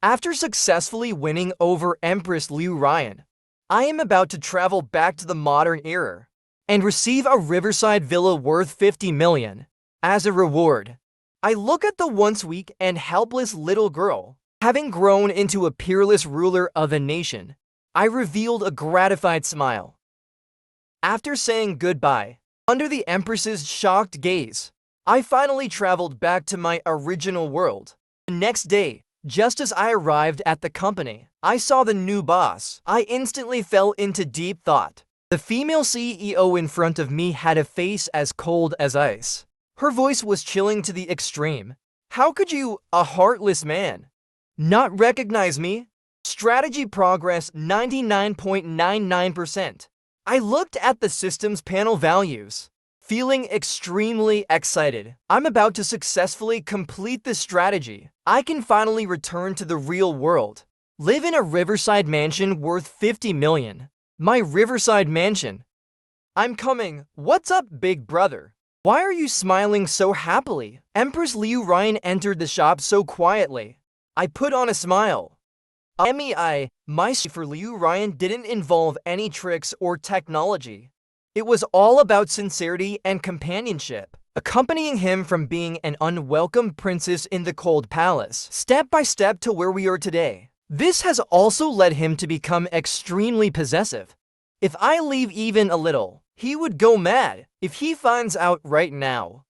After successfully winning over Empress Liu Ryan, I am about to travel back to the modern era and receive a riverside villa worth 50 million. As a reward, I look at the once weak and helpless little girl. Having grown into a peerless ruler of a nation, I revealed a gratified smile. After saying goodbye, under the Empress's shocked gaze, I finally traveled back to my original world. The next day, just as I arrived at the company, I saw the new boss. I instantly fell into deep thought. The female CEO in front of me had a face as cold as ice. Her voice was chilling to the extreme. How could you, a heartless man, not recognize me? Strategy progress 99.99%. I looked at the system's panel values, feeling extremely excited. I'm about to successfully complete this strategy. I can finally return to the real world. Live in a riverside mansion worth 50 million. My riverside mansion. I'm coming. What's up, big brother? Why are you smiling so happily? Empress Liu Ryan entered the shop so quietly. I put on a smile. My for Liu Ryan didn't involve any tricks or technology. It was all about sincerity and companionship, accompanying him from being an unwelcome princess in the cold palace, step by step to where we are today. This has also led him to become extremely possessive. If I leave even a little, he would go mad. If he finds out right now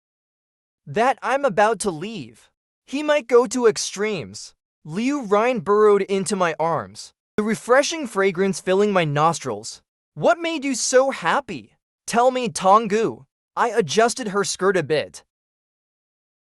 that I'm about to leave, he might go to extremes. Liu Ryan burrowed into my arms, the refreshing fragrance filling my nostrils. What made you so happy? Tell me, Tonggu. I adjusted her skirt a bit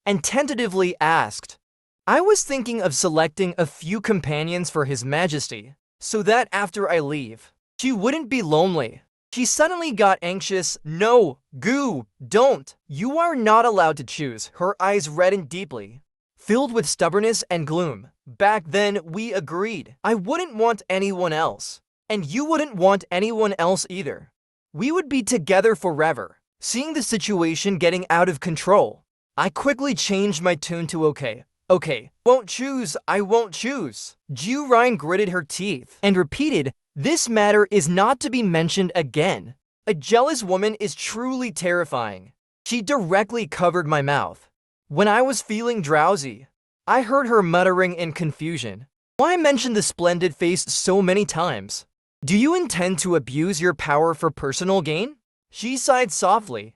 and tentatively asked. I was thinking of selecting a few companions for His Majesty, so that after I leave, she wouldn't be lonely. She suddenly got anxious. No, Gu, don't. You are not allowed to choose. Her eyes reddened deeply, filled with stubbornness and gloom. Back then, we agreed. I wouldn't want anyone else, and you wouldn't want anyone else either. We would be together forever. Seeing the situation getting out of control, I quickly changed my tune to okay. Okay, won't choose, I won't choose. Liu Ryan gritted her teeth and repeated, this matter is not to be mentioned again. A jealous woman is truly terrifying. She directly covered my mouth. When I was feeling drowsy, I heard her muttering in confusion. Why mention the splendid face so many times? Do you intend to abuse your power for personal gain? She sighed softly,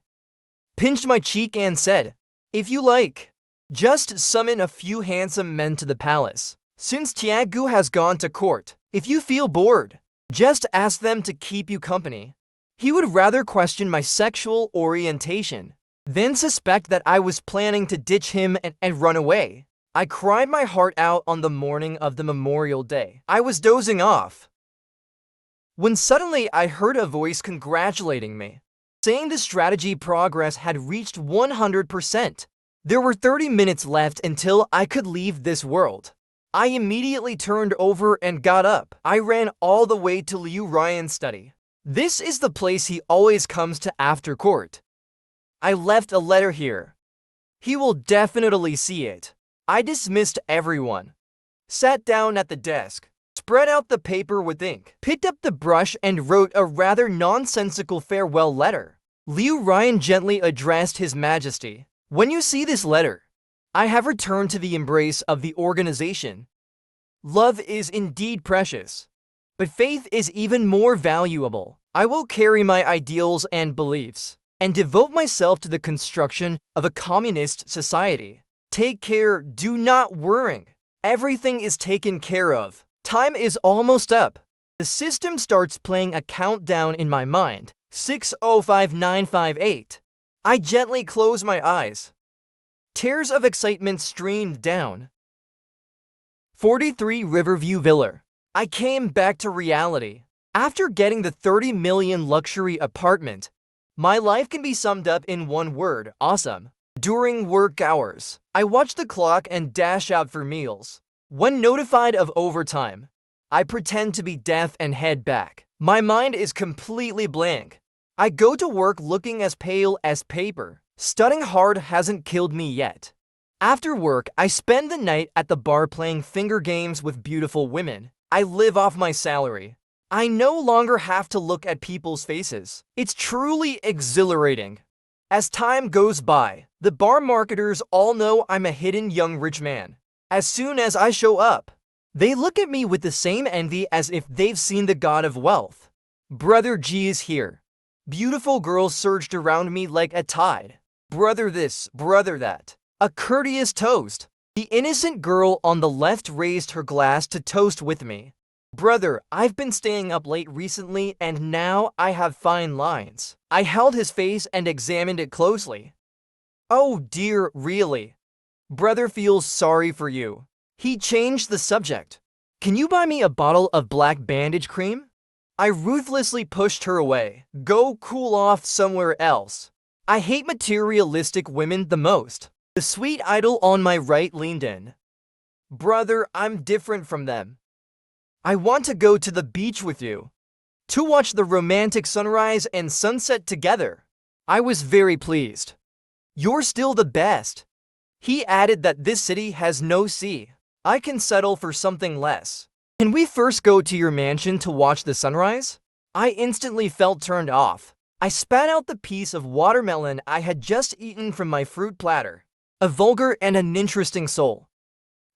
pinched my cheek and said, if you like, just summon a few handsome men to the palace. Since Tiagu has gone to court, if you feel bored, just ask them to keep you company. He would rather question my sexual orientation than suspect that I was planning to ditch him and run away. I cried my heart out on the morning of the Memorial Day. I was dozing off when suddenly I heard a voice congratulating me, saying the strategy progress had reached 100%. There were 30 minutes left until I could leave this world. I immediately turned over and got up. I ran all the way to Liu Ryan's study. This is the place he always comes to after court. I left a letter here. He will definitely see it. I dismissed everyone, sat down at the desk, spread out the paper with ink, picked up the brush and wrote a rather nonsensical farewell letter. Liu Ryan gently addressed His Majesty. When you see this letter, I have returned to the embrace of the organization. Love is indeed precious, but faith is even more valuable. I will carry my ideals and beliefs and devote myself to the construction of a communist society. Take care, do not worry. Everything is taken care of. Time is almost up. The system starts playing a countdown in my mind. 605958. I gently close my eyes. Tears of excitement streamed down. 43 Riverview Villa. I came back to reality. After getting the 30 million luxury apartment, my life can be summed up in one word: awesome. During work hours, I watch the clock and dash out for meals. When notified of overtime, I pretend to be deaf and head back. My mind is completely blank. I go to work looking as pale as paper. Studying hard hasn't killed me yet. After work, I spend the night at the bar playing finger games with beautiful women. I live off my salary. I no longer have to look at people's faces. It's truly exhilarating. As time goes by, the bar marketers all know I'm a hidden young rich man. As soon as I show up, they look at me with the same envy as if they've seen the god of wealth. Brother G is here. Beautiful girls surged around me like a tide. Brother this, brother that. A courteous toast. The innocent girl on the left raised her glass to toast with me. Brother, I've been staying up late recently and now I have fine lines. I held his face and examined it closely. Oh dear, really? Brother feels sorry for you. He changed the subject. Can you buy me a bottle of black bandage cream? I ruthlessly pushed her away. Go cool off somewhere else. I hate materialistic women the most. The sweet idol on my right leaned in. Brother, I'm different from them. I want to go to the beach with you, to watch the romantic sunrise and sunset together. I was very pleased. You're still the best. He added that this city has no sea. I can settle for something less. Can we first go to your mansion to watch the sunrise? I instantly felt turned off. I spat out the piece of watermelon I had just eaten from my fruit platter. A vulgar and an interesting soul.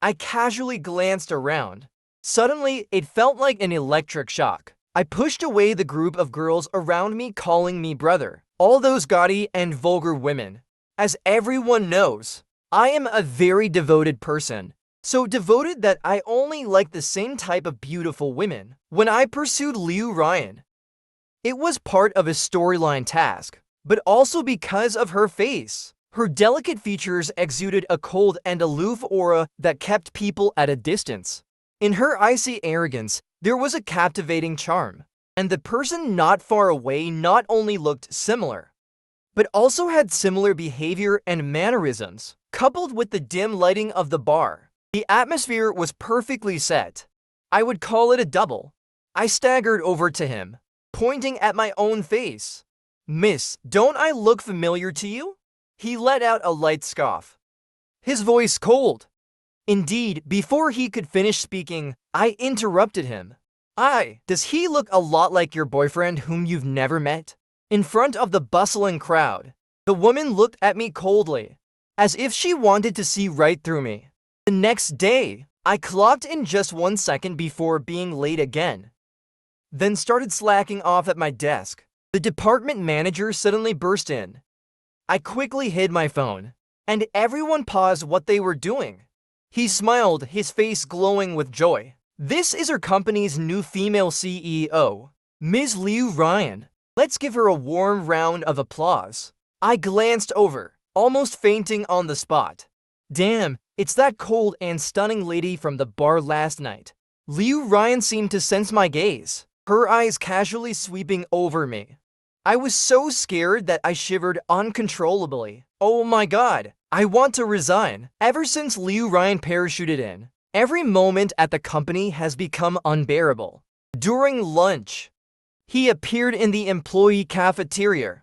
I casually glanced around. Suddenly, it felt like an electric shock. I pushed away the group of girls around me calling me brother. All those gaudy and vulgar women. As everyone knows, I am a very devoted person. So devoted that I only like the same type of beautiful women. When I pursued Liu Ryan, it was part of a storyline task, but also because of her face. Her delicate features exuded a cold and aloof aura that kept people at a distance. In her icy arrogance, there was a captivating charm, and the person not far away not only looked similar, but also had similar behavior and mannerisms. Coupled with the dim lighting of the bar, the atmosphere was perfectly set. I would call it a double. I staggered over to him, pointing at my own face. Miss, don't I look familiar to you? He let out a light scoff, his voice cold. Indeed, before he could finish speaking, I interrupted him. Does he look a lot like your boyfriend whom you've never met? In front of the bustling crowd, the woman looked at me coldly, as if she wanted to see right through me. The next day, I clocked in just 1 second before being late again, then started slacking off at my desk. The department manager suddenly burst in. I quickly hid my phone, and everyone paused what they were doing. He smiled, his face glowing with joy. This is our company's new female CEO, Ms. Liu Ryan. Let's give her a warm round of applause. I glanced over, almost fainting on the spot. Damn, it's that cold and stunning lady from the bar last night. Liu Ryan seemed to sense my gaze, her eyes casually sweeping over me. I was so scared that I shivered uncontrollably. Oh my god, I want to resign. Ever since Liu Ryan parachuted in, every moment at the company has become unbearable. During lunch, he appeared in the employee cafeteria.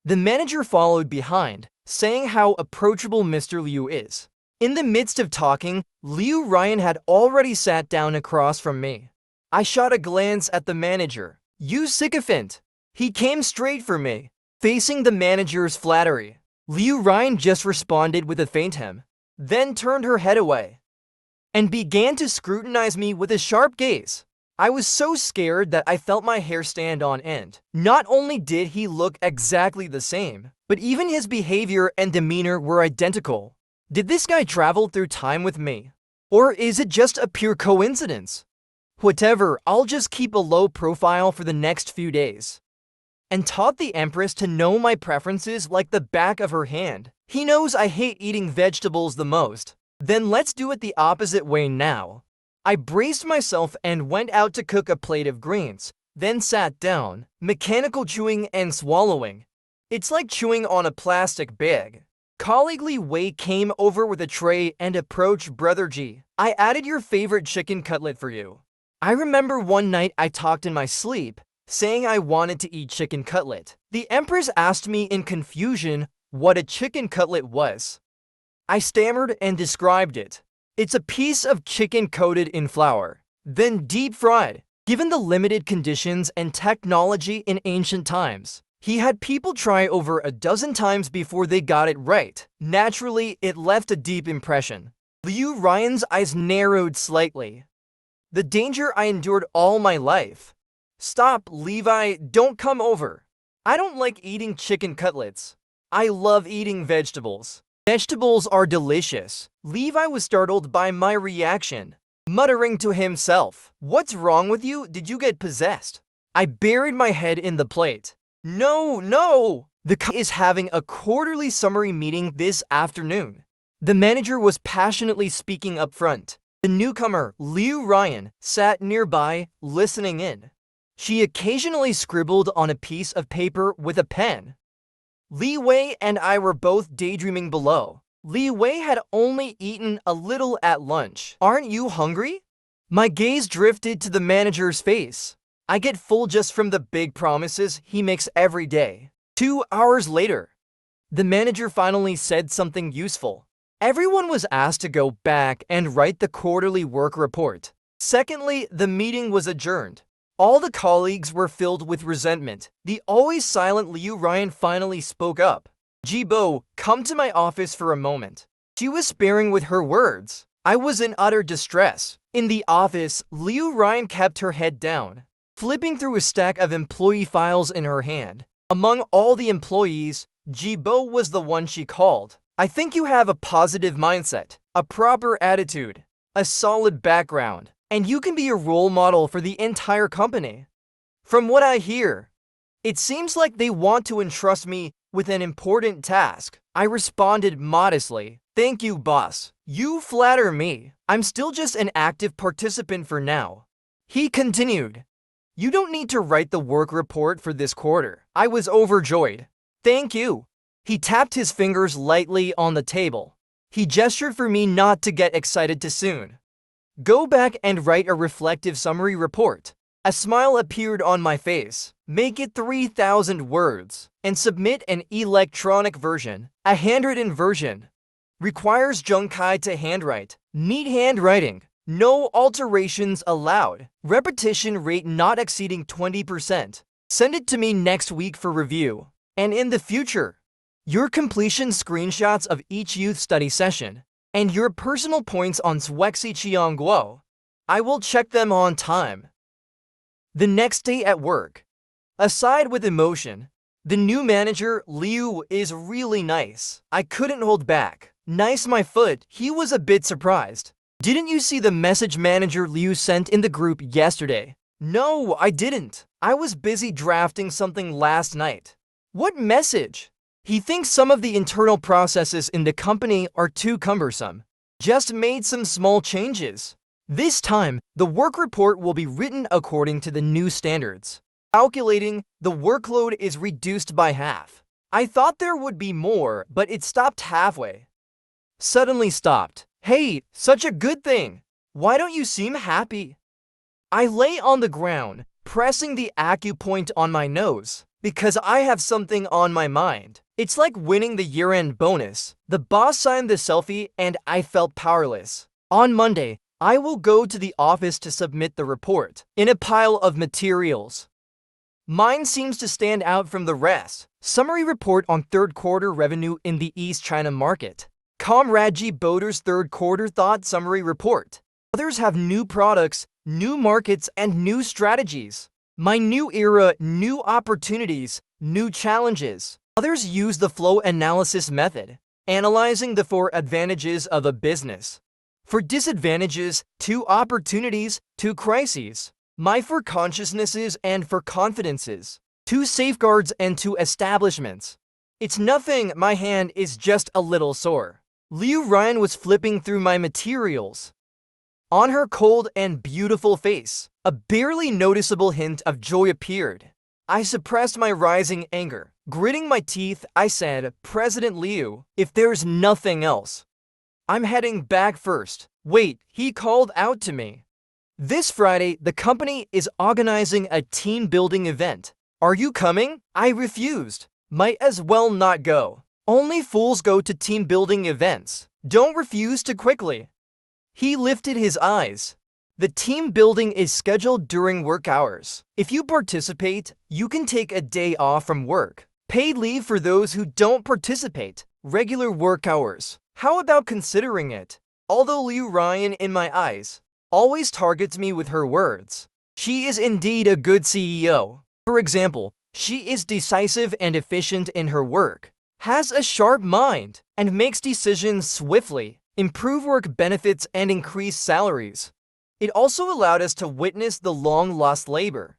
The manager followed behind, saying how approachable Mr. Liu is. In the midst of talking, Liu Ryan had already sat down across from me. I shot a glance at the manager. You sycophant! He came straight for me, facing the manager's flattery. Liu Ryan just responded with a faint hem, then turned her head away, and began to scrutinize me with a sharp gaze. I was so scared that I felt my hair stand on end. Not only did he look exactly the same, but even his behavior and demeanor were identical. Did this guy travel through time with me? Or is it just a pure coincidence? Whatever, I'll just keep a low profile for the next few days. And taught the Empress to know my preferences like the back of her hand. He knows I hate eating vegetables the most. Then let's do it the opposite way now. I braced myself and went out to cook a plate of greens, then sat down, mechanical chewing and swallowing. It's like chewing on a plastic bag. Colleague Li Wei came over with a tray and approached Brother G. I added your favorite chicken cutlet for you. I remember one night I talked in my sleep, saying I wanted to eat chicken cutlet. The Empress asked me in confusion what a chicken cutlet was. I stammered and described it. It's a piece of chicken coated in flour, then deep fried. Given the limited conditions and technology in ancient times, he had people try over a dozen times before they got it right. Naturally, it left a deep impression. Liu Ryan's eyes narrowed slightly. The danger I endured all my life. Stop, Levi, don't come over. I don't like eating chicken cutlets. I love eating vegetables. Vegetables are delicious. Levi was startled by my reaction, muttering to himself, "What's wrong with you? Did you get possessed?" I buried my head in the plate. No! The company is having a quarterly summary meeting this afternoon. The manager was passionately speaking up front. The newcomer, Liu Ryan, sat nearby, listening in. She occasionally scribbled on a piece of paper with a pen. Li Wei and I were both daydreaming below. Li Wei had only eaten a little at lunch. "Aren't you hungry?" My gaze drifted to the manager's face. I get full just from the big promises he makes every day. 2 hours later, the manager finally said something useful. Everyone was asked to go back and write the quarterly work report. Secondly, the meeting was adjourned. All the colleagues were filled with resentment. The always silent Liu Ryan finally spoke up. "Jibo, come to my office for a moment." She was sparing with her words. I was in utter distress. In the office, Liu Ryan kept her head down, flipping through a stack of employee files in her hand. Among all the employees, Jibo was the one she called. "I think you have a positive mindset, a proper attitude, a solid background, and you can be a role model for the entire company. From what I hear, it seems like they want to entrust me with an important task." I responded modestly, "Thank you, boss. You flatter me. I'm still just an active participant for now." He continued, "You don't need to write the work report for this quarter." I was overjoyed. "Thank you." He tapped his fingers lightly on the table. He gestured for me not to get excited too soon. "Go back and write a reflective summary report." A smile appeared on my face. "Make it 3,000 words and submit an electronic version. A handwritten version requires Junkai to handwrite. Neat handwriting. No alterations allowed. Repetition rate not exceeding 20%. Send it to me next week for review. And in the future, your completion screenshots of each youth study session and your personal points on Swexi Qiangguo. I will check them on time." The next day at work, aside with emotion, the new manager, Liu, is really nice. I couldn't hold back. "Nice my foot." He was a bit surprised. "Didn't you see the message manager Liu sent in the group yesterday?" "No, I didn't. I was busy drafting something last night." "What message?" "He thinks some of the internal processes in the company are too cumbersome. Just made some small changes. This time, the work report will be written according to the new standards. Calculating, the workload is reduced by half." I thought there would be more, but it stopped halfway. Suddenly stopped. "Hey, such a good thing. Why don't you seem happy?" I lay on the ground, pressing the acupoint on my nose, because I have something on my mind. It's like winning the year-end bonus. The boss signed the selfie and I felt powerless. On Monday, I will go to the office to submit the report in a pile of materials. Mine seems to stand out from the rest. Summary report on third quarter revenue in the East China market. Comrade G. Boder's third quarter thought summary report. Others have new products, new markets, and new strategies. My new era, new opportunities, new challenges. Others use the flow analysis method, analyzing the 4 advantages of a business. For disadvantages, 2 opportunities, 2 crises. My 4 consciousnesses and 4 confidences. 2 safeguards and 2 establishments. It's nothing, my hand is just a little sore. Liu Ryan was flipping through my materials. On her cold and beautiful face, a barely noticeable hint of joy appeared. I suppressed my rising anger. Gritting my teeth, I said, "President Liu, if there's nothing else, I'm heading back first." "Wait," he called out to me. "This Friday, the company is organizing a team-building event. Are you coming?" I refused. Might as well not go. Only fools go to team-building events. Don't refuse to quickly. He lifted his eyes. The team building is scheduled during work hours. If you participate, you can take a day off from work. Paid leave for those who don't participate. Regular work hours. How about considering it? Although Liu Ryan, in my eyes, always targets me with her words, she is indeed a good CEO. For example, she is decisive and efficient in her work, has a sharp mind, and makes decisions swiftly, improve work benefits, and increase salaries. It also allowed us to witness the long-lost labor.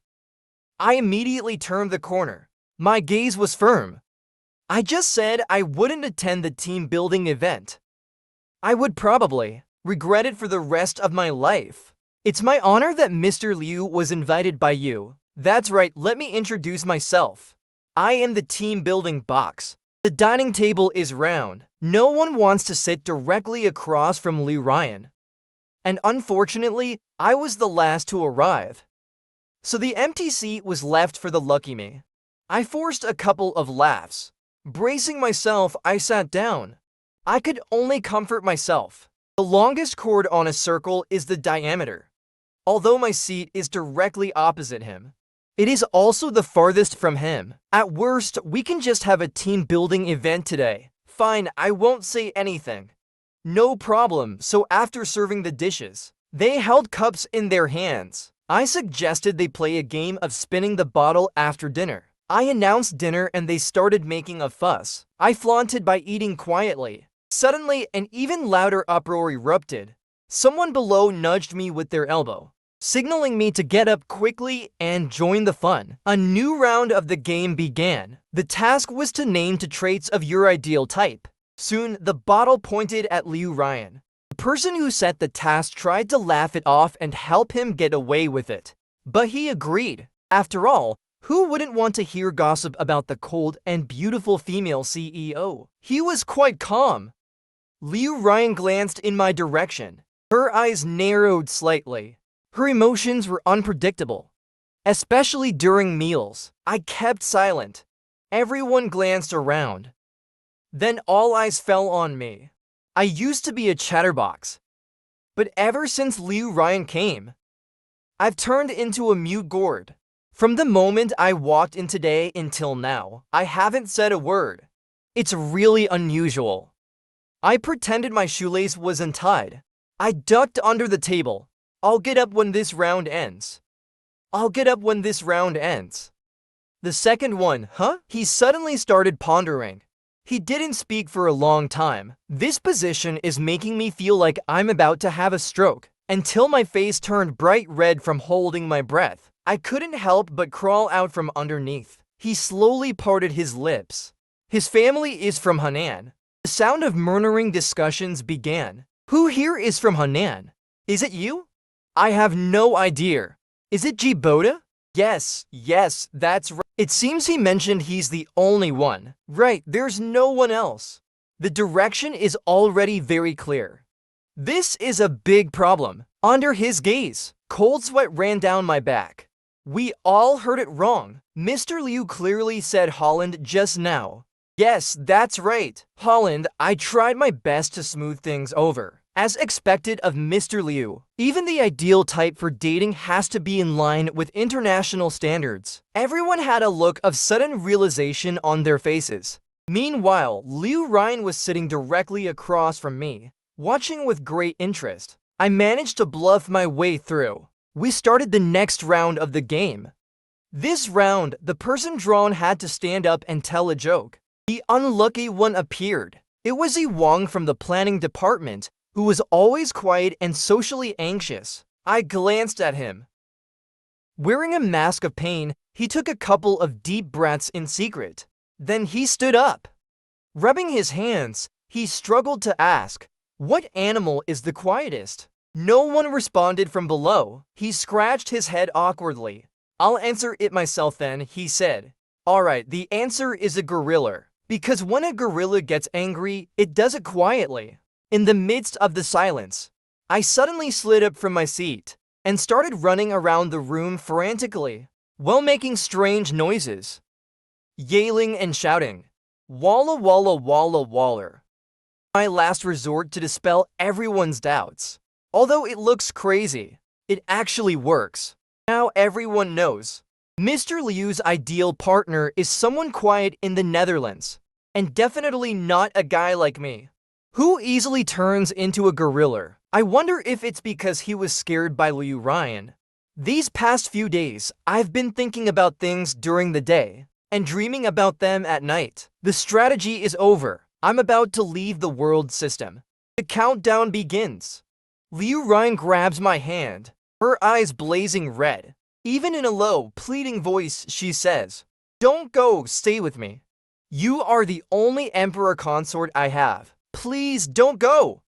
I immediately turned the corner. My gaze was firm. I just said I wouldn't attend the team-building event. I would probably regret it for the rest of my life. It's my honor that Mr. Liu was invited by you. That's right, let me introduce myself. I am the team-building box. The dining table is round. No one wants to sit directly across from Liu Ryan. And unfortunately, I was the last to arrive. So the empty seat was left for the lucky me. I forced a couple of laughs. Bracing myself, I sat down. I could only comfort myself. The longest chord on a circle is the diameter. Although my seat is directly opposite him, it is also the farthest from him. At worst, we can just have a team-building event today. Fine, I won't say anything. No problem. So after serving the dishes, they held cups in their hands. I suggested they play a game of spinning the bottle after dinner. I announced dinner and they started making a fuss. I flaunted by eating quietly. Suddenly, an even louder uproar erupted. Someone below nudged me with their elbow, signaling me to get up quickly and join the fun. A new round of the game began. The task was to name two traits of your ideal type. Soon, the bottle pointed at Liu Ryan. The person who set the task tried to laugh it off and help him get away with it. But he agreed. After all, who wouldn't want to hear gossip about the cold and beautiful female CEO? He was quite calm. Liu Ryan glanced in my direction. Her eyes narrowed slightly. Her emotions were unpredictable, especially during meals. I kept silent. Everyone glanced around. Then all eyes fell on me. I used to be a chatterbox, but ever since Liu Ryan came, I've turned into a mute gourd. From the moment I walked in today until now, I haven't said a word. It's really unusual. I pretended my shoelace was untied. I ducked under the table. I'll get up when this round ends. I'll get up when this round ends. The second one, huh? He suddenly started pondering. He didn't speak for a long time. This position is making me feel like I'm about to have a stroke, until my face turned bright red from holding my breath. I couldn't help but crawl out from underneath. He slowly parted his lips. His family is from Henan. The sound of murmuring discussions began. Who here is from Henan? Is it you? I have no idea. Is it Jiboda? Yes, that's right. It seems he mentioned he's the only one. Right, there's no one else. The direction is already very clear. This is a big problem. Under his gaze, cold sweat ran down my back. We all heard it wrong. Mr. Liu clearly said Holland just now. Yes, that's right. Holland, I tried my best to smooth things over. As expected of Mr. Liu, even the ideal type for dating has to be in line with international standards. Everyone had a look of sudden realization on their faces. Meanwhile, Liu Ryan was sitting directly across from me, watching with great interest. I managed to bluff my way through. We started the next round of the game. This round, the person drawn had to stand up and tell a joke. The unlucky one appeared. It was Yi Wang from the planning department, who was always quiet and socially anxious. I glanced at him. Wearing a mask of pain, he took a couple of deep breaths in secret. Then he stood up. Rubbing his hands, he struggled to ask, "What animal is the quietest?" No one responded from below. He scratched his head awkwardly. "I'll answer it myself then," he said. "Alright, the answer is a gorilla. Because when a gorilla gets angry, it does it quietly." In the midst of the silence, I suddenly slid up from my seat and started running around the room frantically, while making strange noises, yelling and shouting, "Walla walla walla waller." My last resort to dispel everyone's doubts. Although it looks crazy, it actually works. Now everyone knows. Mr. Liu's ideal partner is someone quiet in the Netherlands, and definitely not a guy like me, who easily turns into a gorilla. I wonder if it's because he was scared by Liu Ryan. These past few days, I've been thinking about things during the day, and dreaming about them at night. The strategy is over. I'm about to leave the world system. The countdown begins. Liu Ryan grabs my hand, her eyes blazing red. Even in a low, pleading voice, she says, "Don't go, stay with me. You are the only emperor consort I have. Please don't go."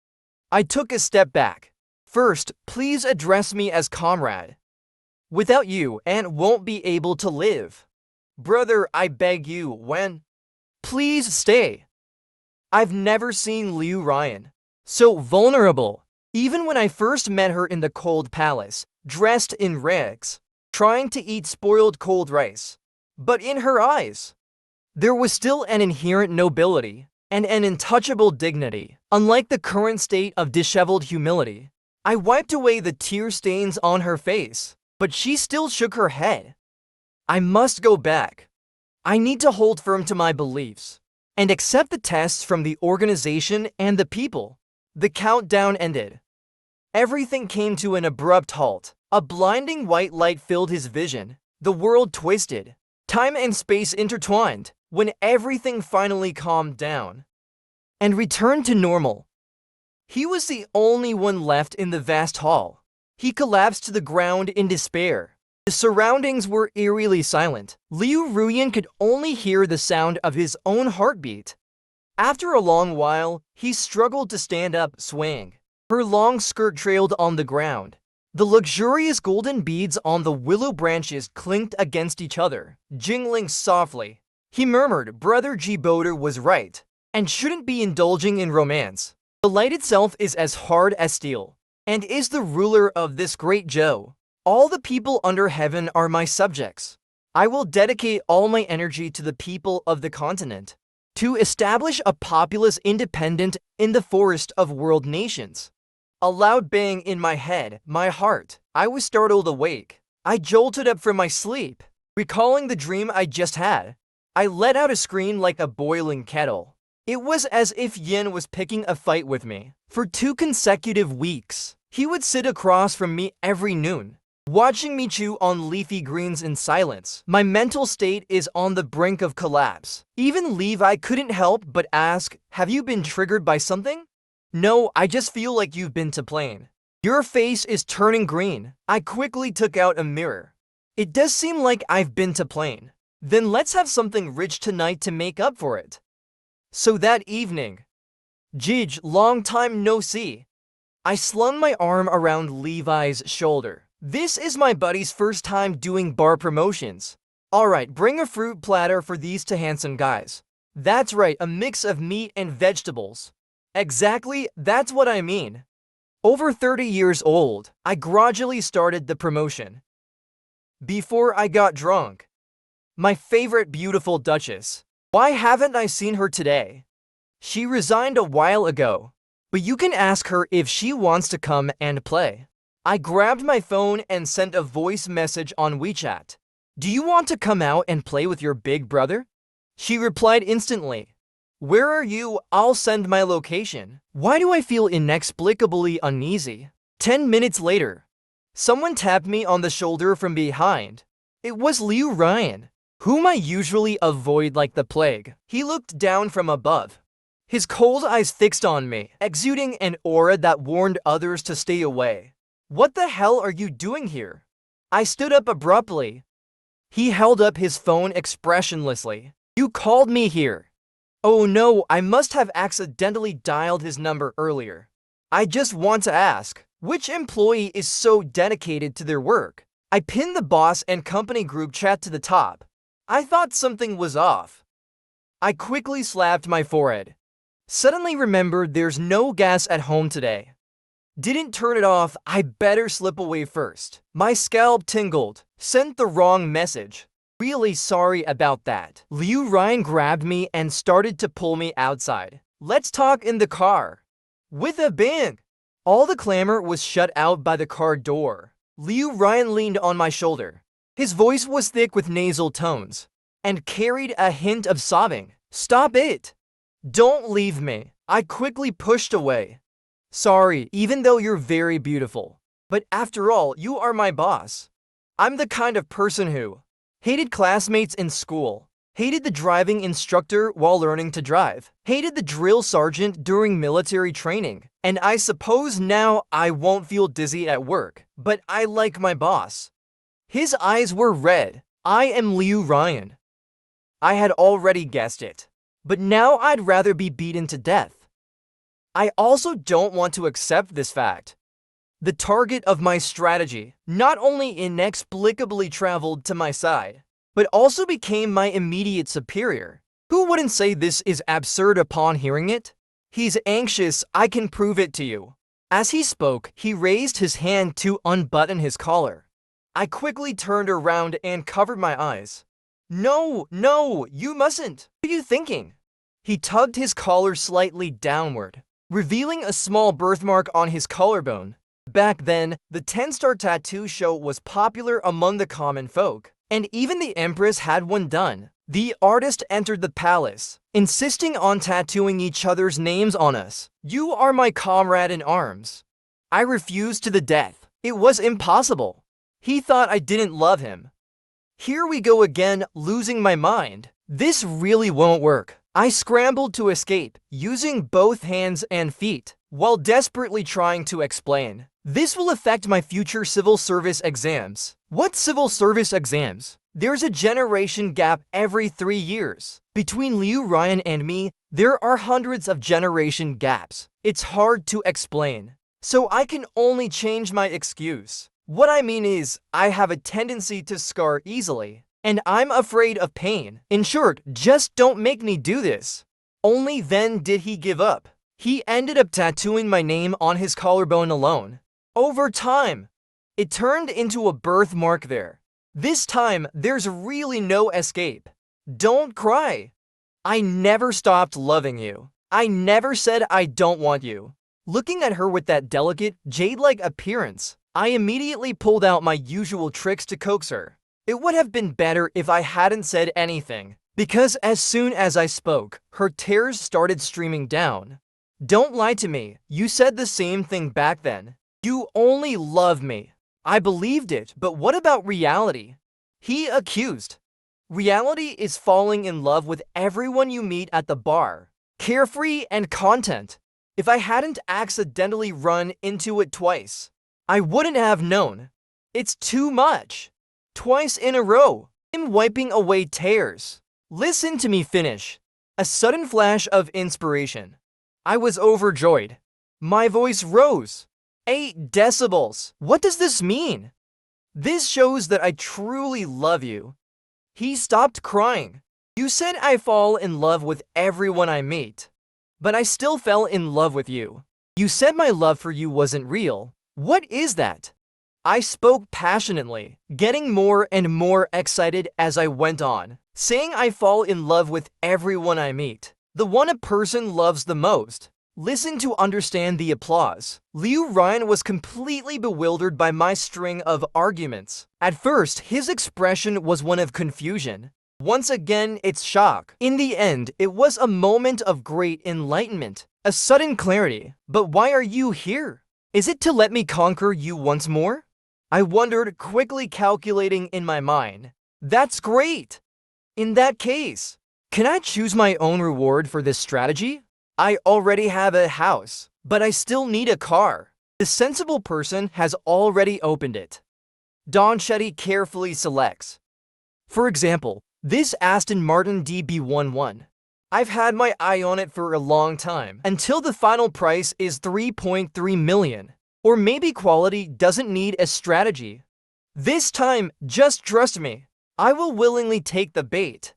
I took a step back. "First, please address me as comrade. Without you, Aunt won't be able to live. Brother, I beg you, please stay." I've never seen Liu Ryan so vulnerable. Even when I first met her in the cold palace, dressed in rags, trying to eat spoiled cold rice. But in her eyes, there was still an inherent nobility and an untouchable dignity. Unlike the current state of disheveled humility, I wiped away the tear stains on her face, but she still shook her head. I must go back. I need to hold firm to my beliefs and accept the tests from the organization and the people. The countdown ended. Everything came to an abrupt halt. A blinding white light filled his vision. The world twisted. Time and space intertwined. When everything finally calmed down and returned to normal, he was the only one left in the vast hall. He collapsed to the ground in despair. The surroundings were eerily silent. Liu Ruyan could only hear the sound of his own heartbeat. After a long while, he struggled to stand up, swaying. Her long skirt trailed on the ground. The luxurious golden beads on the willow branches clinked against each other, jingling softly. He murmured Brother Jiboder was right, and shouldn't be indulging in romance. The light itself is as hard as steel, and is the ruler of this great Zhou. All the people under heaven are my subjects. I will dedicate all my energy to the people of the continent, to establish a populace independent in the forest of world nations. A loud bang in my head, my heart. I was startled awake. I jolted up from my sleep, recalling the dream I just had. I let out a scream like a boiling kettle. It was as if Yin was picking a fight with me. For 2 consecutive weeks, he would sit across from me every noon, watching me chew on leafy greens in silence. My mental state is on the brink of collapse. Even Levi couldn't help but ask, "Have you been triggered by something?" "No, I just feel like you've been to plane. Your face is turning green." I quickly took out a mirror. "It does seem like I've been to plane. Then let's have something rich tonight to make up for it." So that evening, "Jij, long time no see." I slung my arm around Levi's shoulder. "This is my buddy's first time doing bar promotions. Alright, bring a fruit platter for these 2 handsome guys." "That's right, a mix of meat and vegetables." "Exactly, that's what I mean." Over 30 years old, I gradually started the promotion. Before I got drunk. My favorite beautiful Duchess. Why haven't I seen her today? She resigned a while ago, but you can ask her if she wants to come and play. I grabbed my phone and sent a voice message on WeChat. "Do you want to come out and play with your big brother?" She replied instantly. "Where are you? I'll send my location." Why do I feel inexplicably uneasy? 10 minutes later, someone tapped me on the shoulder from behind. It was Liu Ryan, whom I usually avoid like the plague. He looked down from above, his cold eyes fixed on me, exuding an aura that warned others to stay away. "What the hell are you doing here?" I stood up abruptly. He held up his phone expressionlessly. "You called me here." Oh no, I must have accidentally dialed his number earlier. "I just want to ask, which employee is so dedicated to their work?" I pinned the boss and company group chat to the top. I thought something was off. I quickly slapped my forehead. Suddenly remembered there's no gas at home today. Didn't turn it off, I better slip away first. My scalp tingled. Sent the wrong message. Really sorry about that. Liu Ryan grabbed me and started to pull me outside. Let's talk in the car. With a bang! All the clamor was shut out by the car door. Liu Ryan leaned on my shoulder. His voice was thick with nasal tones and carried a hint of sobbing. Stop it! Don't leave me. I quickly pushed away. Sorry, even though you're very beautiful. But after all, you are my boss. I'm the kind of person who hated classmates in school, hated the driving instructor while learning to drive, hated the drill sergeant during military training, and I suppose now I won't feel dizzy at work, but I like my boss. His eyes were red. I am Liu Ryan. I had already guessed it, but now I'd rather be beaten to death. I also don't want to accept this fact. The target of my strategy not only inexplicably traveled to my side, but also became my immediate superior. Who wouldn't say this is absurd upon hearing it? He's anxious, I can prove it to you. As he spoke, he raised his hand to unbutton his collar. I quickly turned around and covered my eyes. No, you mustn't. What are you thinking? He tugged his collar slightly downward, revealing a small birthmark on his collarbone. Back then, the 10-star tattoo show was popular among the common folk, and even the Empress had one done. The artist entered the palace, insisting on tattooing each other's names on us. You are my comrade in arms. I refused to the death. It was impossible. He thought I didn't love him. Here we go again, losing my mind. This really won't work. I scrambled to escape, using both hands and feet, while desperately trying to explain. This will affect my future civil service exams. What civil service exams? There's a generation gap every 3 years. Between Liu Ryan and me, there are hundreds of generation gaps. It's hard to explain. So I can only change my excuse. What I mean is, I have a tendency to scar easily, and I'm afraid of pain. In short, just don't make me do this. Only then did he give up. He ended up tattooing my name on his collarbone alone. Over time, it turned into a birthmark there. This time, there's really no escape. Don't cry. I never stopped loving you. I never said I don't want you. Looking at her with that delicate, jade-like appearance, I immediately pulled out my usual tricks to coax her. It would have been better if I hadn't said anything, because as soon as I spoke, her tears started streaming down. Don't lie to me. You said the same thing back then. You only love me. I believed it, but what about reality? He accused. Reality is falling in love with everyone you meet at the bar. Carefree and content. If I hadn't accidentally run into it twice, I wouldn't have known. It's too much. Twice in a row. I'm wiping away tears. Listen to me finish. A sudden flash of inspiration. I was overjoyed. My voice rose. 8 decibels. What does this mean? This shows that I truly love you. He stopped crying. You said I fall in love with everyone I meet, but I still fell in love with you. You said my love for you wasn't real. What is that? I spoke passionately, getting more and more excited as I went on, saying I fall in love with everyone I meet, the one a person loves the most. Listen to understand the applause. Liu Ryan was completely bewildered by my string of arguments. At first, his expression was one of confusion. Once again, it's shock. In the end, it was a moment of great enlightenment, a sudden clarity. But why are you here? Is it to let me conquer you once more? I wondered, quickly calculating in my mind. That's great! In that case, can I choose my own reward for this strategy? I already have a house, but I still need a car. The sensible person has already opened it. Don Shetty carefully selects. For example, this Aston Martin DB11. I've had my eye on it for a long time, until the final price is 3.3 million. Or maybe quality doesn't need a strategy. This time, just trust me. I will willingly take the bait.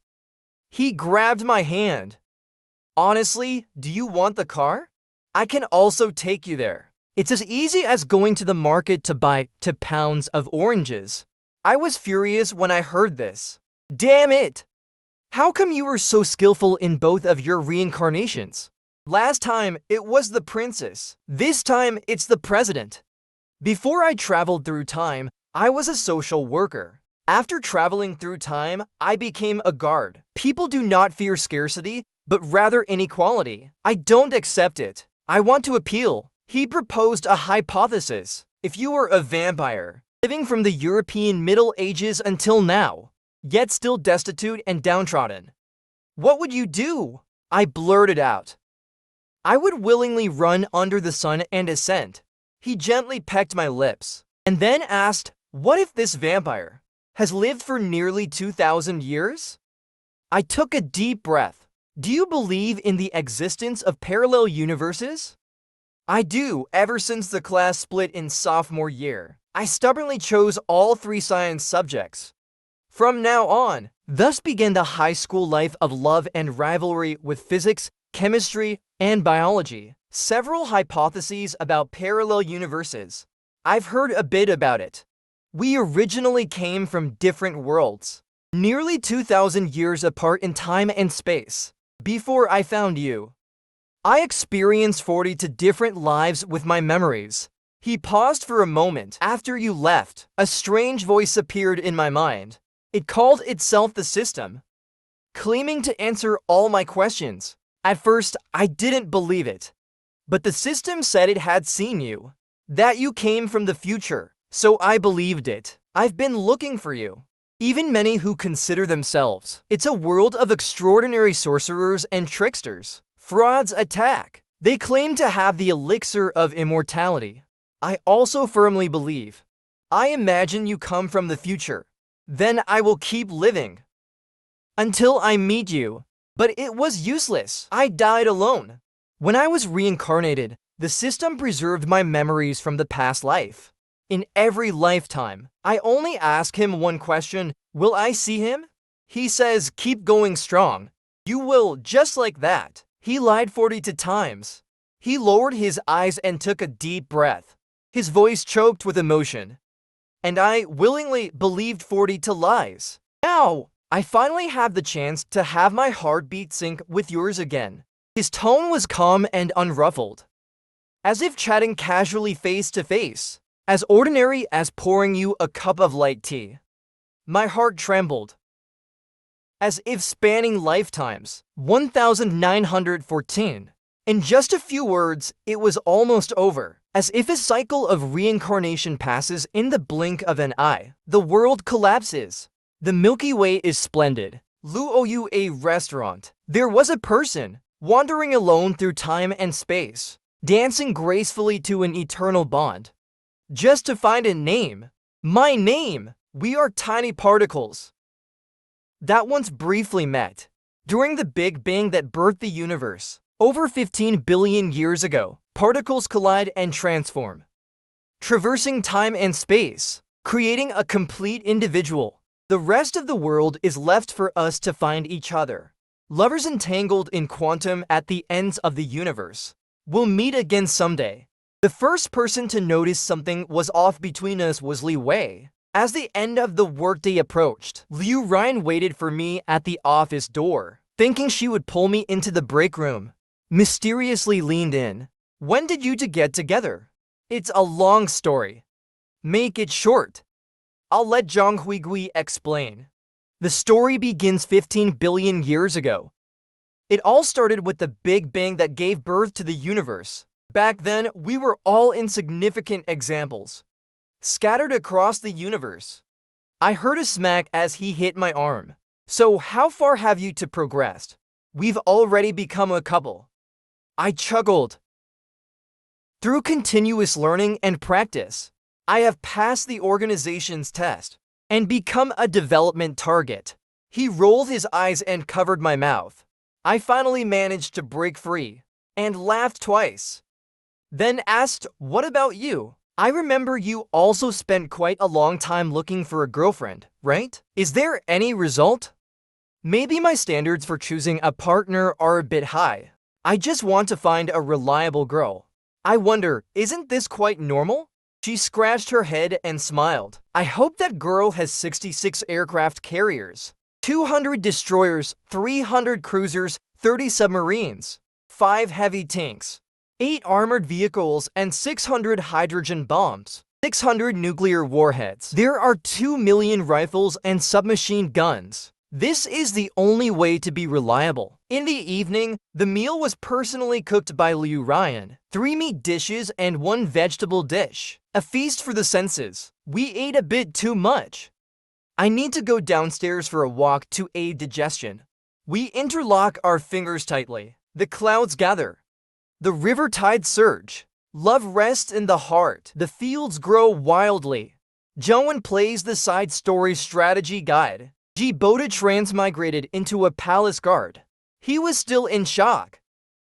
He grabbed my hand. Honestly, do you want the car? I can also take you there. It's as easy as going to the market to buy 2 pounds of oranges. I was furious when I heard this. Damn it! How come you were so skillful in both of your reincarnations? Last time, it was the princess. This time, it's the president. Before I traveled through time, I was a social worker. After traveling through time, I became a guard. People do not fear scarcity, but rather inequality. I don't accept it. I want to appeal. He proposed a hypothesis. If you were a vampire, living from the European Middle Ages until now, yet still destitute and downtrodden, what would you do? I blurted out. I would willingly run under the sun and ascend. He gently pecked my lips, and then asked, what if this vampire has lived for nearly 2,000 years? I took a deep breath. Do you believe in the existence of parallel universes? I do, ever since the class split in sophomore year. I stubbornly chose all 3 science subjects. From now on, thus began the high school life of love and rivalry with physics, chemistry, and biology. Several hypotheses about parallel universes. I've heard a bit about it. We originally came from different worlds, nearly 2,000 years apart in time and space, before I found you. I experienced 40 different lives with my memories. He paused for a moment. After you left, a strange voice appeared in my mind. It called itself the system, claiming to answer all my questions. At first, I didn't believe it. But the system said it had seen you, that you came from the future, so I believed it. I've been looking for you. Even many who consider themselves. It's a world of extraordinary sorcerers and tricksters. Frauds attack. They claim to have the elixir of immortality. I also firmly believe. I imagine you come from the future. Then I will keep living until I meet you. But it was useless. I died alone. When I was reincarnated, the system preserved my memories from the past life. In every lifetime, I only ask him one question, will I see him? He says, keep going strong. You will, just like that. He lied 40 times. He lowered his eyes and took a deep breath. His voice choked with emotion. And I willingly believed 40 lies. Now, I finally have the chance to have my heartbeat sync with yours again. His tone was calm and unruffled, as if chatting casually face to face, as ordinary as pouring you a cup of light tea. My heart trembled, as if spanning lifetimes, 1914. In just a few words, it was almost over, as if a cycle of reincarnation passes in the blink of an eye. The world collapses. The Milky Way is splendid. Luoyu, a restaurant. There was a person, wandering alone through time and space, dancing gracefully to an eternal bond, just to find a name. My name! We are tiny particles that once briefly met during the Big Bang that birthed the universe. Over 15 billion years ago, particles collide and transform, traversing time and space, creating a complete individual. The rest of the world is left for us to find each other. Lovers entangled in quantum at the ends of the universe will meet again someday. The first person to notice something was off between us was Li Wei. As the end of the workday approached, Liu Ryan waited for me at the office door, thinking she would pull me into the break room. Mysteriously leaned in. When did you two get together? It's a long story. Make it short. I'll let Zhang Huigui explain. The story begins 15 billion years ago. It all started with the Big Bang that gave birth to the universe. Back then, we were all insignificant examples, scattered across the universe. I heard a smack as he hit my arm. So how far have you two progressed? We've already become a couple. I chuckled. Through continuous learning and practice, I have passed the organization's test and become a development target. He rolled his eyes and covered my mouth. I finally managed to break free and laughed twice. Then asked, what about you? I remember you also spent quite a long time looking for a girlfriend, right? Is there any result? Maybe my standards for choosing a partner are a bit high. I just want to find a reliable girl. I wonder, isn't this quite normal? She scratched her head and smiled. I hope that girl has 66 aircraft carriers, 200 destroyers, 300 cruisers, 30 submarines, 5 heavy tanks, 8 armored vehicles, and 600 hydrogen bombs, 600 nuclear warheads. There are 2 million rifles and submachine guns. This is the only way to be reliable. In the evening, the meal was personally cooked by Liu Ryan. 3 meat dishes and 1 vegetable dish. A feast for the senses. We ate a bit too much. I need to go downstairs for a walk to aid digestion. We interlock our fingers tightly. The clouds gather. The river tides surge. Love rests in the heart. The fields grow wildly. Joan plays the side story strategy guide. Jiboda transmigrated into a palace guard. He was still in shock.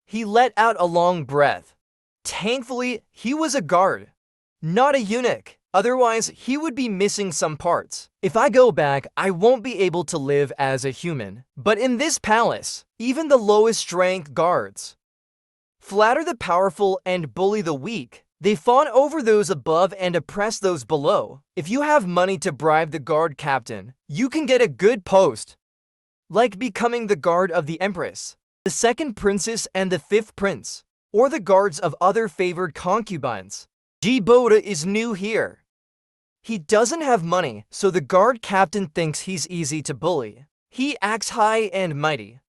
He let out a long breath. Thankfully, he was a guard, not a eunuch. Otherwise, he would be missing some parts. If I go back, I won't be able to live as a human. But in this palace, even the lowest rank guards flatter the powerful and bully the weak. They fawn over those above and oppress those below. If you have money to bribe the guard captain, you can get a good post, like becoming the guard of the empress, the second princess, and the fifth prince, or the guards of other favored concubines. Jiboda is new here. He doesn't have money, so the guard captain thinks he's easy to bully. He acts high and mighty.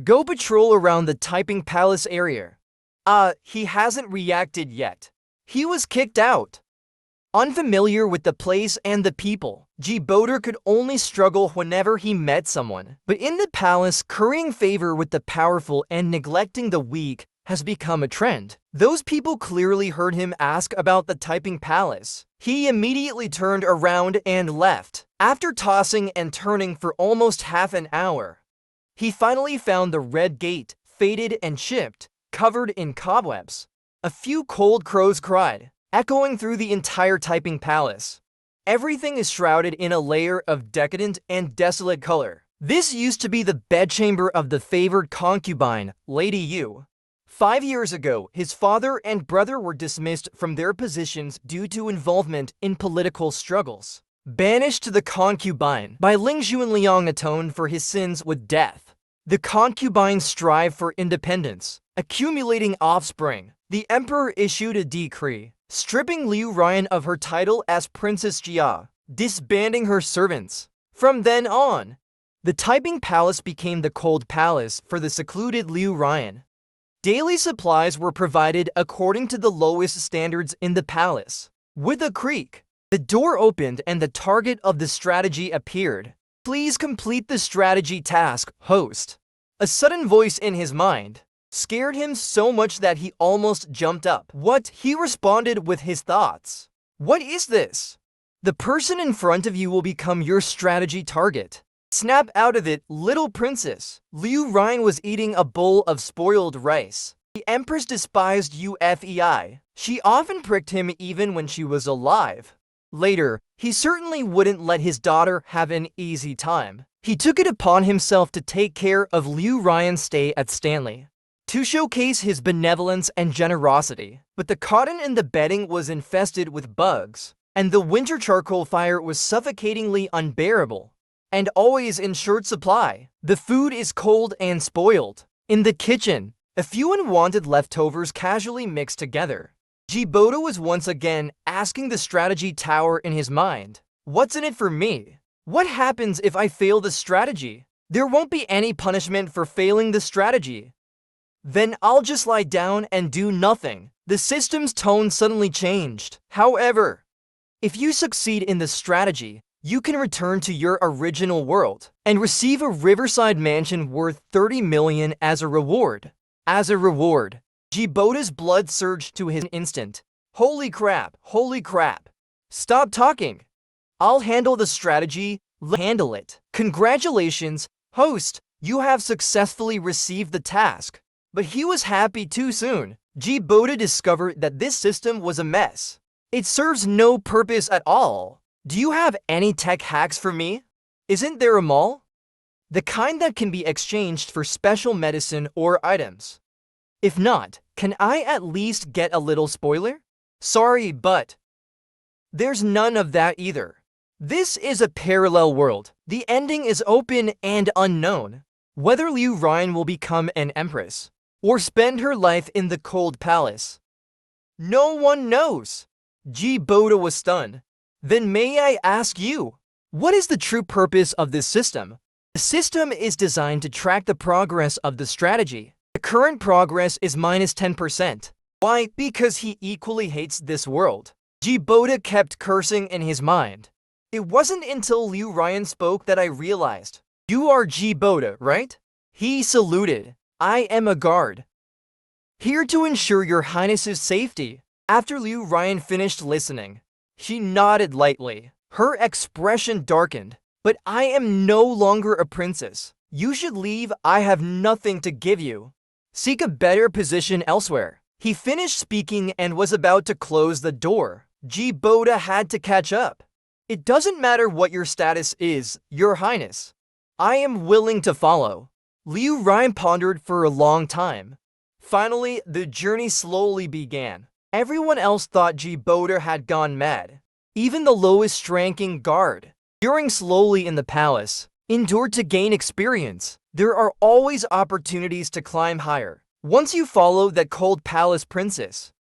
Go patrol around the typing palace area. He hasn't reacted yet. He was kicked out. Unfamiliar with the place and the people, Jiboda could only struggle whenever he met someone. But in the palace, currying favor with the powerful and neglecting the weak has become a trend. Those people clearly heard him ask about the typing palace. He immediately turned around and left. After tossing and turning for almost half an hour, he finally found the red gate, faded and chipped, covered in cobwebs. A few cold crows cried, echoing through the entire typing palace. Everything is shrouded in a layer of decadent and desolate color. This used to be the bedchamber of the favored concubine, Lady Yu. 5 years ago, his father and brother were dismissed from their positions due to involvement in political struggles. Banished to the concubine by Ling Xuanliang atoned for his sins with death. The concubines strive for independence, accumulating offspring. The emperor issued a decree, stripping Liu Ryan of her title as Princess Jia, disbanding her servants. From then on, the typing palace became the cold palace for the secluded Liu Ryan. Daily supplies were provided according to the lowest standards in the palace. With a creak, the door opened and the target of the strategy appeared. Please complete the strategy task, host. A sudden voice in his mind scared him so much that he almost jumped up. What? He responded with his thoughts. What is this? The person in front of you will become your strategy target. Snap out of it, little princess. Liu Ryan was eating a bowl of spoiled rice. The empress despised UFEI. She often pricked him even when she was alive. Later, he certainly wouldn't let his daughter have an easy time. He took it upon himself to take care of Liu Ryan's stay at Stanley, to showcase his benevolence and generosity. But the cotton in the bedding was infested with bugs, and the winter charcoal fire was suffocatingly unbearable, and always in short supply. The food is cold and spoiled. In the kitchen, a few unwanted leftovers casually mixed together. Jiboda was once again asking the strategy tower in his mind, what's in it for me? What happens if I fail the strategy? There won't be any punishment for failing the strategy. Then I'll just lie down and do nothing. The system's tone suddenly changed. However, if you succeed in the strategy, you can return to your original world and receive a riverside mansion worth 30 million as a reward. As a reward, Jiboda's blood surged to his instant. Holy crap, holy crap. Stop talking. I'll handle the strategy, handle it. Congratulations, host, you have successfully received the task. But he was happy too soon. Jiboda discovered that this system was a mess. It serves no purpose at all. Do you have any tech hacks for me? Isn't there a mall? The kind that can be exchanged for special medicine or items. If not, can I at least get a little spoiler? Sorry, but there's none of that either. This is a parallel world. The ending is open and unknown. Whether Liu Ryan will become an empress or spend her life in the cold palace? No one knows. Boda was stunned. Then may I ask you, what is the true purpose of this system? The system is designed to track the progress of the strategy. The current progress is minus 10%. Why? Because he equally hates this world. Boda kept cursing in his mind. It wasn't until Liu Ryan spoke that I realized. You are Boda, right? He saluted. I am a guard. Here to ensure your highness's safety. After Liu Ryan finished listening, she nodded lightly. Her expression darkened. But I am no longer a princess. You should leave. I have nothing to give you. Seek a better position elsewhere. He finished speaking and was about to close the door. Boda had to catch up. It doesn't matter what your status is, Your Highness. I am willing to follow. Liu Ryan pondered for a long time. Finally, the journey slowly began. Everyone else thought Boda had gone mad. Even the lowest-ranking guard. During slowly in the palace, endured to gain experience. There are always opportunities to climb higher. Once you follow that cold palace princess,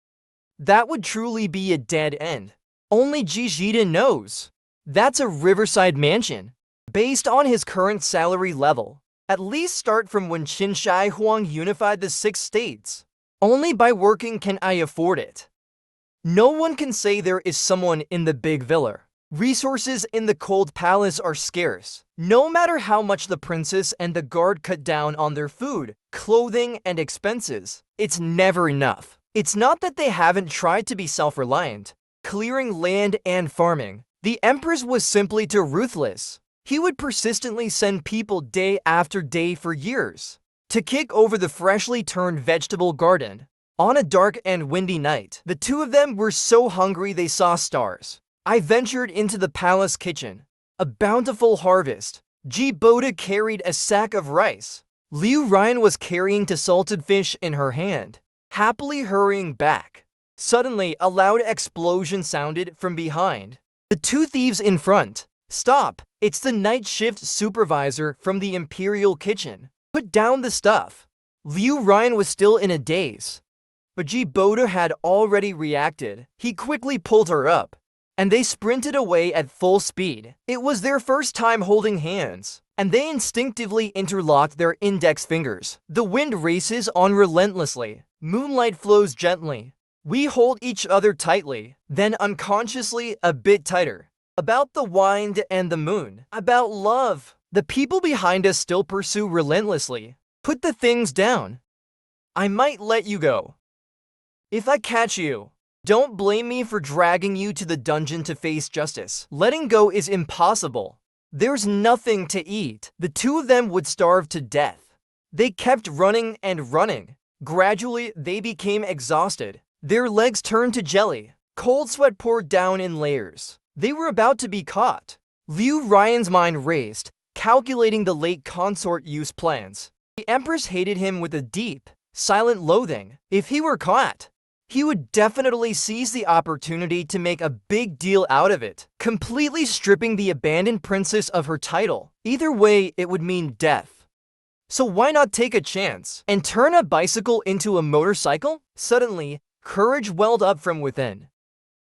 that would truly be a dead end. Only Jijita knows. That's a riverside mansion. Based on his current salary level, at least start from when Qin Shi Huang unified the 6 states. Only by working can I afford it. No one can say there is someone in the big villa. Resources in the cold palace are scarce. No matter how much the princess and the guard cut down on their food, clothing, and expenses, it's never enough. It's not that they haven't tried to be self-reliant, clearing land and farming. The Empress was simply too ruthless. He would persistently send people day after day for years to kick over the freshly turned vegetable garden. On a dark and windy night, the two of them were so hungry they saw stars. I ventured into the palace kitchen. A bountiful harvest. Boda carried a sack of rice. Liu Ryan was carrying the salted fish in her hand, happily hurrying back. Suddenly, a loud explosion sounded from behind. The two thieves in front. Stop! It's the night shift supervisor from the Imperial kitchen. Put down the stuff. Liu Ryan was still in a daze. But Boda had already reacted. He quickly pulled her up, and they sprinted away at full speed. It was their first time holding hands, and they instinctively interlocked their index fingers. The wind races on relentlessly. Moonlight flows gently. We hold each other tightly, then unconsciously a bit tighter. About the wind and the moon. About love. The people behind us still pursue relentlessly. Put the things down. I might let you go. If I catch you, don't blame me for dragging you to the dungeon to face justice. Letting go is impossible. There's nothing to eat. The two of them would starve to death. They kept running and running. Gradually, they became exhausted. Their legs turned to jelly. Cold sweat poured down in layers. They were about to be caught. Liu Ryan's mind raced, calculating the late consort use plans. The Empress hated him with a deep, silent loathing. If he were caught, he would definitely seize the opportunity to make a big deal out of it, completely stripping the abandoned princess of her title. Either way, it would mean death. So why not take a chance and turn a bicycle into a motorcycle? Suddenly, courage welled up from within.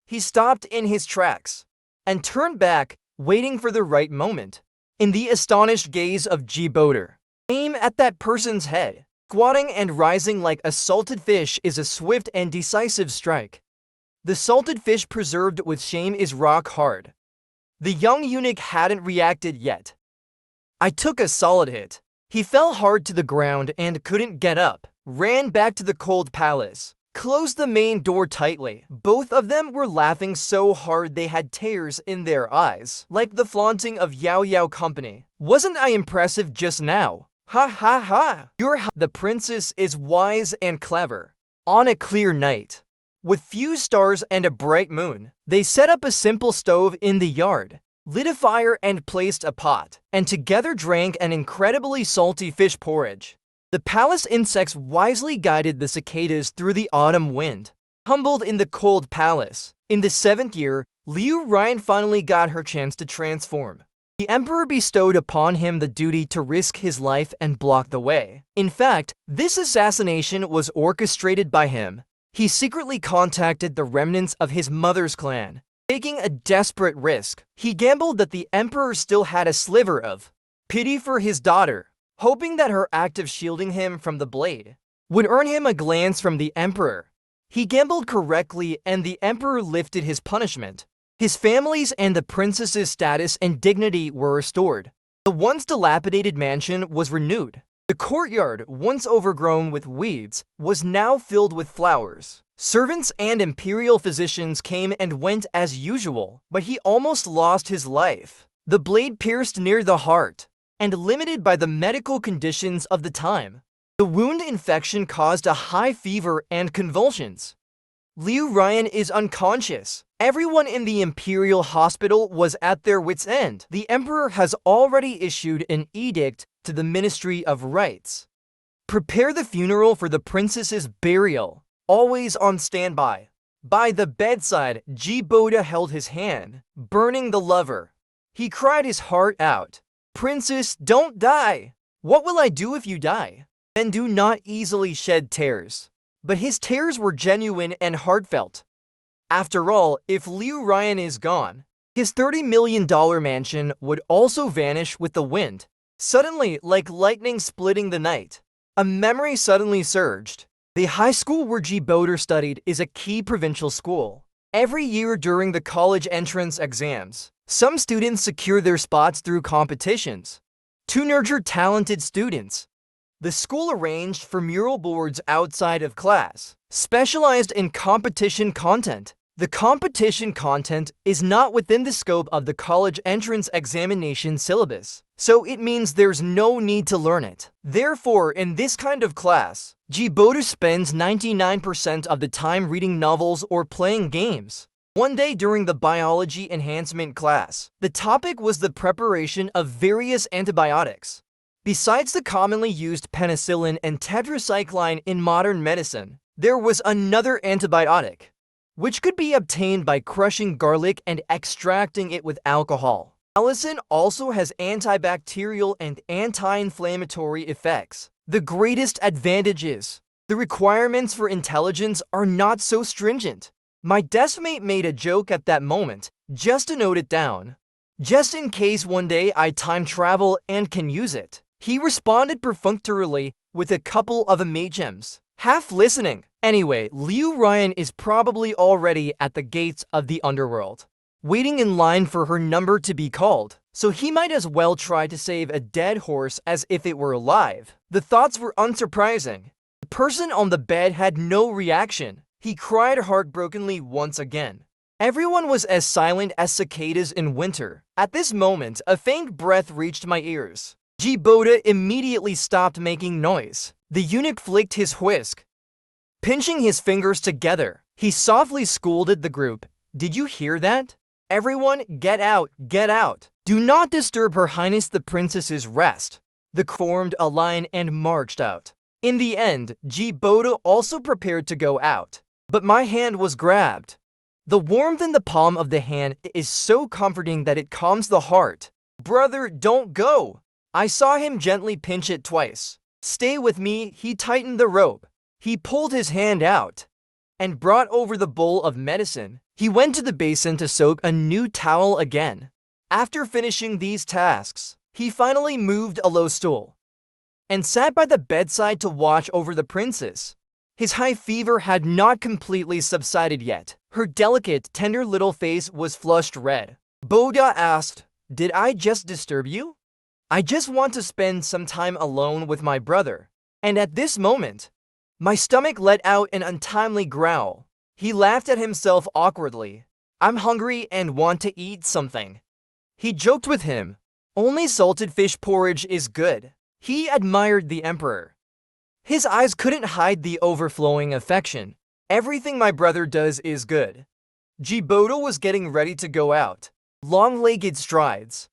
He stopped in his tracks and turned back, waiting for the right moment. In the astonished gaze of Boda, aim at that person's head. Squatting and rising like a salted fish is a swift and decisive strike. The salted fish preserved with shame is rock hard. The young eunuch hadn't reacted yet. I took a solid hit. He fell hard to the ground and couldn't get up. Ran back to the cold palace. Closed the main door tightly. Both of them were laughing so hard they had tears in their eyes, like the flaunting of Yao Yao Company. Wasn't I impressive just now? Ha ha ha! The princess is wise and clever. On a clear night, with few stars and a bright moon, they set up a simple stove in the yard, lit a fire and placed a pot, and together drank an incredibly salty fish porridge. The palace insects wisely guided the cicadas through the autumn wind. Humbled in the cold palace, in the 7th year, Liu Ryan finally got her chance to transform. The emperor bestowed upon him the duty to risk his life and block the way. In fact, this assassination was orchestrated by him. He secretly contacted the remnants of his mother's clan. Taking a desperate risk, he gambled that the emperor still had a sliver of pity for his daughter, hoping that her act of shielding him from the blade would earn him a glance from the emperor. He gambled correctly, and the emperor lifted his punishment. His family's and the princess's status and dignity were restored. The once dilapidated mansion was renewed. The courtyard, once overgrown with weeds, was now filled with flowers. Servants and imperial physicians came and went as usual, but he almost lost his life. The blade pierced near the heart, and limited by the medical conditions of the time. The wound infection caused a high fever and convulsions. Liu Ryan is unconscious. Everyone in the imperial hospital was at their wits' end. The emperor has already issued an edict to the Ministry of Rites. Prepare the funeral for the princess's burial. Always on standby. By the bedside, Jiboda held his hand, burning the lover. He cried his heart out. "Princess, don't die! What will I do if you die?" Men do not easily shed tears. But his tears were genuine and heartfelt. After all, if Liu Ryan is gone, his $30 million mansion would also vanish with the wind. Suddenly, like lightning splitting the night, a memory suddenly surged. The high school where Jiboda studied is a key provincial school. Every year during the college entrance exams, some students secure their spots through competitions. To nurture talented students, the school arranged for mural boards outside of class, specialized in competition content. The competition content is not within the scope of the college entrance examination syllabus, so it means there's no need to learn it. Therefore, in this kind of class, Jiboda spends 99% of the time reading novels or playing games. One day during the biology enhancement class, the topic was the preparation of various antibiotics. Besides the commonly used penicillin and tetracycline in modern medicine, there was another antibiotic, which could be obtained by crushing garlic and extracting it with alcohol. Allicin also has antibacterial and anti-inflammatory effects. The greatest advantage is the requirements for intelligence are not so stringent. My deskmate made a joke at that moment, just to note it down. Just in case one day I time travel and can use it. He responded perfunctorily with a couple of emojis, half listening. Anyway, Liu Ryan is probably already at the gates of the underworld, waiting in line for her number to be called, so he might as well try to save a dead horse as if it were alive. The thoughts were unsurprising. The person on the bed had no reaction. He cried heartbrokenly once again. Everyone was as silent as cicadas in winter. At this moment, a faint breath reached my ears. Jiboda immediately stopped making noise. The eunuch flicked his whisk. Pinching his fingers together, he softly scolded the group. "Did you hear that? Everyone, get out, get out. Do not disturb Her Highness the Princess's rest." The formed a line and marched out. In the end, Jiboda also prepared to go out. But my hand was grabbed. The warmth in the palm of the hand is so comforting that it calms the heart. "Brother, don't go." I saw him gently pinch it twice. "Stay with me." He tightened the rope. He pulled his hand out and brought over the bowl of medicine. He went to the basin to soak a new towel again. After finishing these tasks, he finally moved a low stool and sat by the bedside to watch over the princess. His high fever had not completely subsided yet. Her delicate, tender little face was flushed red. Boda asked, "Did I just disturb you? I just want to spend some time alone with my brother." And at this moment, my stomach let out an untimely growl. He laughed at himself awkwardly. "I'm hungry and want to eat something." He joked with him. "Only salted fish porridge is good." He admired the emperor. His eyes couldn't hide the overflowing affection. "Everything my brother does is good." Jiboda was getting ready to go out. Long-legged strides.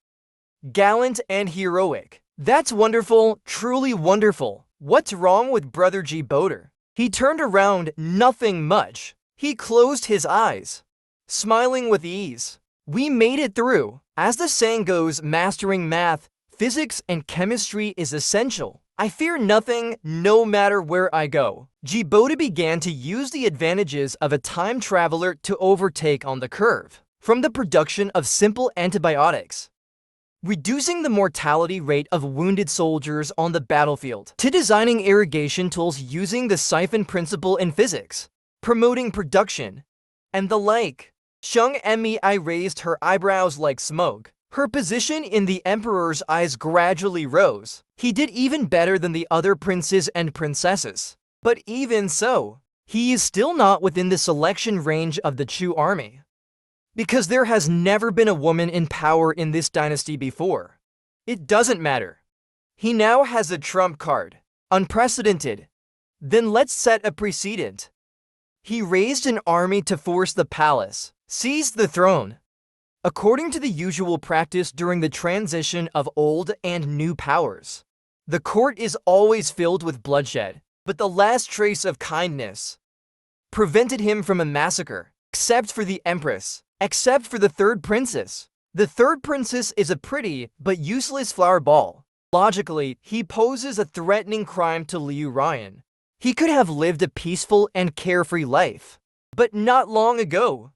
Gallant and heroic. "That's wonderful, truly wonderful. What's wrong with Brother Jiboda?" He turned around, nothing much. He closed his eyes, smiling with ease. We made it through. As the saying goes, mastering math, physics, and chemistry is essential. I fear nothing, no matter where I go. Djibouti began to use the advantages of a time traveler to overtake on the curve. From the production of simple antibiotics, reducing the mortality rate of wounded soldiers on the battlefield, to designing irrigation tools using the siphon principle in physics, promoting production, and the like. Xiang Mi raised her eyebrows like smoke. Her position in the emperor's eyes gradually rose. He did even better than the other princes and princesses. But even so, he is still not within the selection range of the Chu army. Because there has never been a woman in power in this dynasty before. It doesn't matter. He now has a trump card. Unprecedented. Then let's set a precedent. He raised an army to force the palace, seize the throne. According to the usual practice during the transition of old and new powers, the court is always filled with bloodshed, but the last trace of kindness prevented him from a massacre, except for the empress, except for the third princess. The third princess is a pretty but useless flower ball. Logically, he poses a threatening crime to Liu Ryan. He could have lived a peaceful and carefree life, but not long ago.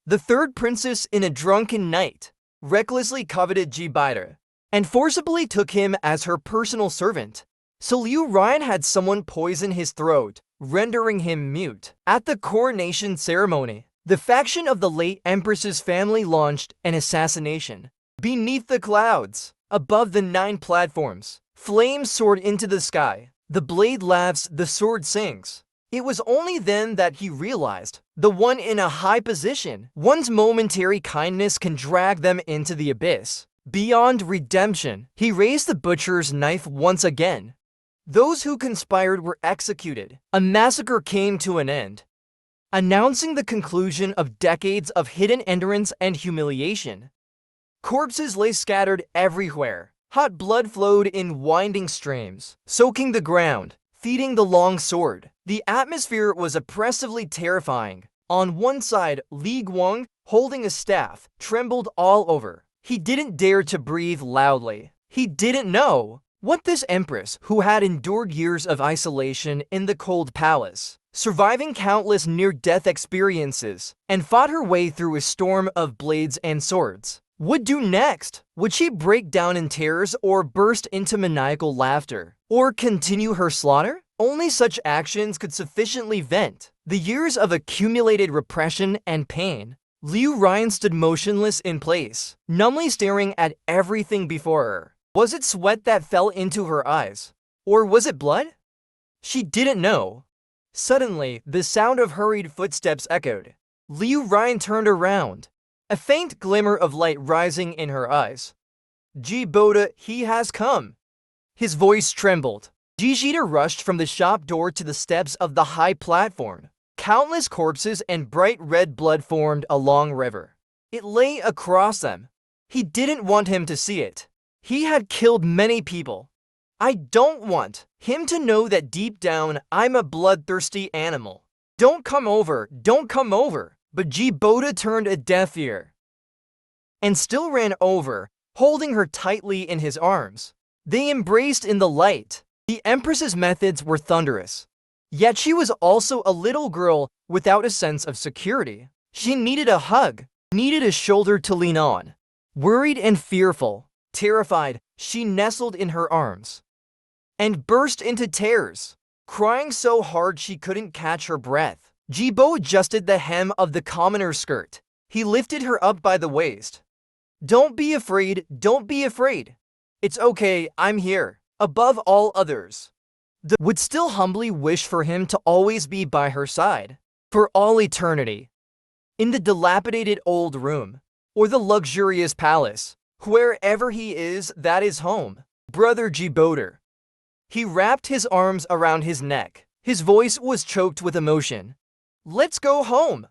The third princess, in a drunken night, recklessly coveted Djibouti and forcibly took him as her personal servant. So Liu Ryan had someone poison his throat, rendering him mute. At the coronation ceremony, the faction of the late empress's family launched an assassination. Beneath the clouds, above the 9 platforms, flames soared into the sky. The blade laughs, the sword sings. It was only then that he realized, the one in a high position, one's momentary kindness can drag them into the abyss. Beyond redemption, he raised the butcher's knife once again. Those who conspired were executed. A massacre came to an end, announcing the conclusion of decades of hidden endurance and humiliation. Corpses lay scattered everywhere. Hot blood flowed in winding streams, soaking the ground, feeding the long sword. The atmosphere was oppressively terrifying. On one side, Li Guang, holding a staff, trembled all over. He didn't dare to breathe loudly. He didn't know what this empress, who had endured years of isolation in the cold palace, surviving countless near-death experiences, and fought her way through a storm of blades and swords, would do next. Would she break down in tears or burst into maniacal laughter? Or continue her slaughter? Only such actions could sufficiently vent the years of accumulated repression and pain. Liu Ryan stood motionless in place, numbly staring at everything before her. Was it sweat that fell into her eyes? Or was it blood? She didn't know. Suddenly, the sound of hurried footsteps echoed. Liu Ryan turned around, a faint glimmer of light rising in her eyes. Djibouti, he has come. His voice trembled. Jijita rushed from the shop door to the steps of the high platform. Countless corpses and bright red blood formed a long river. It lay across them. He didn't want him to see it. He had killed many people. I don't want him to know that deep down I'm a bloodthirsty animal. Don't come over, don't come over. But Djibouti turned a deaf ear and still ran over, holding her tightly in his arms. They embraced in the light. The empress's methods were thunderous. Yet she was also a little girl without a sense of security. She needed a hug, needed a shoulder to lean on. Worried and fearful, terrified, she nestled in her arms and burst into tears, crying so hard she couldn't catch her breath. Djibouti adjusted the hem of the commoner's skirt. He lifted her up by the waist. Don't be afraid, don't be afraid. It's okay, I'm here. Above all others, would still humbly wish for him to always be by her side, for all eternity. In the dilapidated old room, or the luxurious palace, wherever he is, that is home. Brother Djibouti. He wrapped his arms around his neck. His voice was choked with emotion. Let's go home.